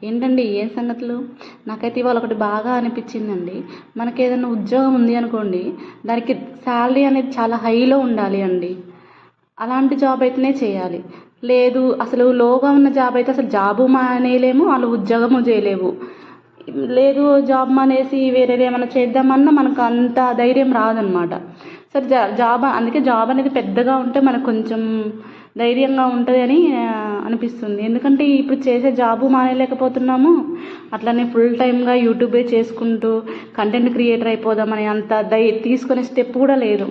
ఏంటండి ఏం సంగతులు? నాకైతే ఇవాళ ఒకటి బాగా అనిపించిందండి. మనకేదైనా ఉద్యోగం ఉంది అనుకోండి, దానికి శాలరీ అనేది చాలా హైలో ఉండాలి అండి. అలాంటి జాబ్ అయితేనే చేయాలి. లేదు అసలు లోగా ఉన్న జాబ్ అయితే అసలు జాబు మానేయలేము, వాళ్ళు ఉద్యోగము చేయలేము. లేదు జాబ్ మానేసి వేరేది ఏమైనా చేద్దామన్నా మనకు అంత ధైర్యం రాదనమాట. సరే జాబ్ అందుకే జాబ్ అనేది పెద్దగా ఉంటే మనకు కొంచెం ధైర్యంగా ఉంటుంది అని అనిపిస్తుంది. ఎందుకంటే ఇప్పుడు చేసే జాబు మానేయలేకపోతున్నాము, అట్లనే ఫుల్ టైమ్గా యూట్యూబే చేసుకుంటూ కంటెంట్ క్రియేటర్ అయిపోదామని అంత తీసుకునే స్టెప్ కూడా లేదు.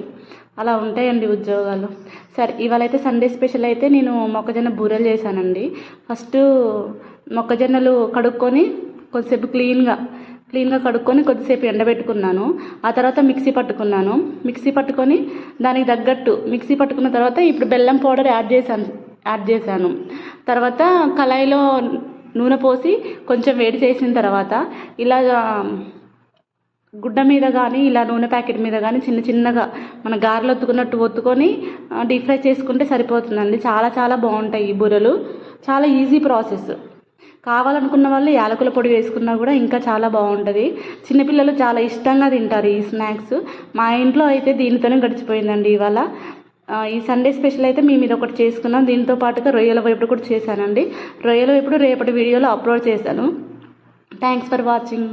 అలా ఉంటాయండి ఉద్యోగాలు. సరే ఇవాళ అయితే సండే స్పెషల్ అయితే నేను మొక్కజొన్న బూరెలు చేశానండి. ఫస్ట్ మొక్కజొన్నలు కడుక్కొని కొద్దిసేపు క్లీన్గా కడుక్కొని కొద్దిసేపు ఎండబెట్టుకున్నాను. ఆ తర్వాత మిక్సీ పట్టుకున్నాను. మిక్సీ పట్టుకొని దానికి తగ్గట్టు మిక్సీ పట్టుకున్న తర్వాత ఇప్పుడు బెల్లం పౌడర్ యాడ్ చేశాను. తర్వాత కళాయిలో నూనె పోసి కొంచెం వేడి చేసిన తర్వాత ఇలా గుడ్డ మీద కానీ ఇలా నూనె ప్యాకెట్ మీద కానీ చిన్న చిన్నగా మన గారెలు ఒత్తుకున్నట్టు ఒత్తుకొని డీప్ ఫ్రై చేసుకుంటే సరిపోతుందండి. చాలా చాలా బాగుంటాయి ఈ బూరెలు. చాలా ఈజీ ప్రాసెస్. కావాలనుకున్న వాళ్ళు యాలకుల పొడి వేసుకున్నా కూడా ఇంకా చాలా బాగుంటుంది. చిన్నపిల్లలు చాలా ఇష్టంగా తింటారు ఈ స్నాక్స్. మా ఇంట్లో అయితే దీనితోనే గడిచిపోయిందండి ఇవాళ. ఈ సండే స్పెషల్ అయితే మేము ఇది ఒకటి చేసుకున్నాం. దీంతో పాటుగా రొయ్యల వేపుడు కూడా చేశానండి. రొయ్యల వేపుడు రేపటి వీడియోలో అప్లోడ్ చేశాను. Thanks for watching.